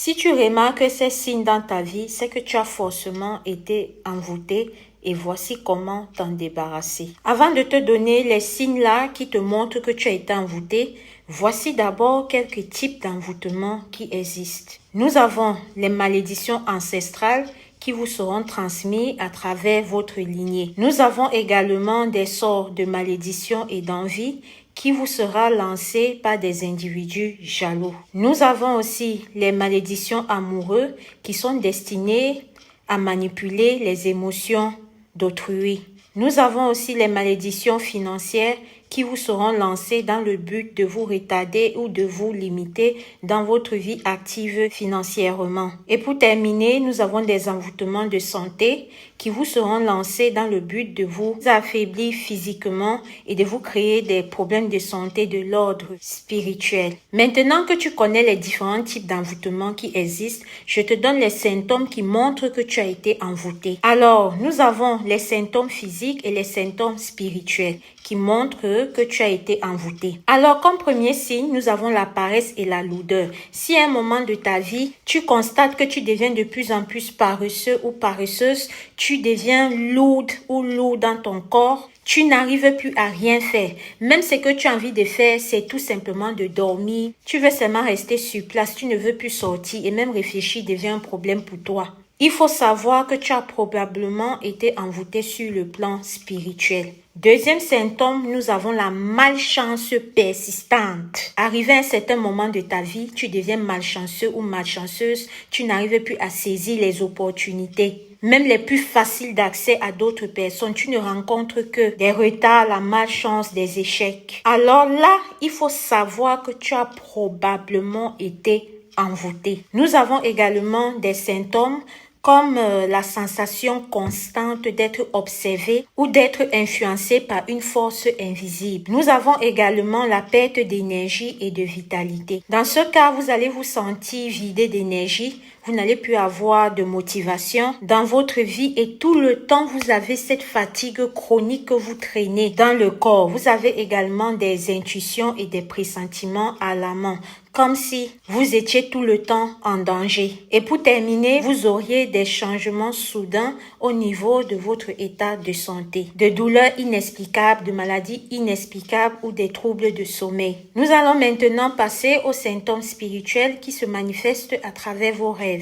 Si tu remarques ces signes dans ta vie, c'est que tu as forcément été envoûté et voici comment t'en débarrasser. Avant de te donner les signes-là qui te montrent que tu as été envoûté, voici d'abord quelques types d'envoûtement qui existent. Nous avons les malédictions ancestrales qui vous seront transmis à travers votre lignée. Nous avons également des sorts de malédiction et d'envie qui vous sera lancé par des individus jaloux. Nous avons aussi les malédictions amoureuses qui sont destinées à manipuler les émotions d'autrui. Nous avons aussi les malédictions financières qui vous seront lancées dans le but de vous retarder ou de vous limiter dans votre vie active financièrement. Et pour terminer, nous avons des envoûtements de santé qui vous seront lancés dans le but de vous affaiblir physiquement et de vous créer des problèmes de santé de l'ordre spirituel. Maintenant que tu connais les différents types d'envoûtements qui existent, je te donne les symptômes qui montrent que tu as été envoûté. Alors, nous avons les symptômes physiques et les symptômes spirituels qui montrent que tu as été envoûté. Alors, comme premier signe, nous avons la paresse et la lourdeur. Si à un moment de ta vie, tu constates que tu deviens de plus en plus paresseux ou paresseuse, tu deviens lourde ou lourd dans ton corps, tu n'arrives plus à rien faire. Même ce que tu as envie de faire, c'est tout simplement de dormir. Tu veux seulement rester sur place, tu ne veux plus sortir et même réfléchir devient un problème pour toi. Il faut savoir que tu as probablement été envoûté sur le plan spirituel. Deuxième symptôme, nous avons la malchance persistante. Arrivé à un certain moment de ta vie, tu deviens malchanceux ou malchanceuse, tu n'arrives plus à saisir les opportunités. Même les plus faciles d'accès à d'autres personnes, tu ne rencontres que des retards, la malchance, des échecs. Alors là, il faut savoir que tu as probablement été envoûté. Nous avons également des symptômes comme la sensation constante d'être observé ou d'être influencé par une force invisible. Nous avons également la perte d'énergie et de vitalité. Dans ce cas, vous allez vous sentir vidé d'énergie, vous n'allez plus avoir de motivation dans votre vie et tout le temps, vous avez cette fatigue chronique que vous traînez dans le corps. Vous avez également des intuitions et des pressentiments alarmants, comme si vous étiez tout le temps en danger. Et pour terminer, vous auriez des changements soudains au niveau de votre état de santé, de douleurs inexplicables, de maladies inexplicables ou des troubles de sommeil. Nous allons maintenant passer aux symptômes spirituels qui se manifestent à travers vos rêves.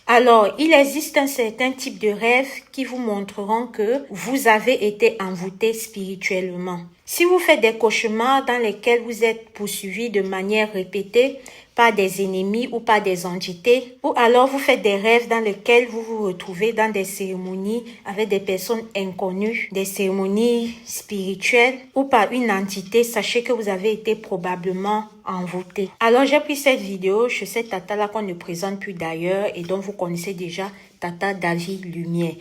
Alors, il existe un certain type de rêves qui vous montreront que vous avez été envoûté spirituellement. Si vous faites des cauchemars dans lesquels vous êtes poursuivi de manière répétée par des ennemis ou par des entités, ou alors vous faites des rêves dans lesquels vous vous retrouvez dans des cérémonies avec des personnes inconnues, des cérémonies spirituelles ou par une entité, sachez que vous avez été probablement envoûté. Alors j'ai pris cette vidéo chez cette Tata là qu'on ne présente plus d'ailleurs et dont vous connaissez déjà, Tata David Lumière.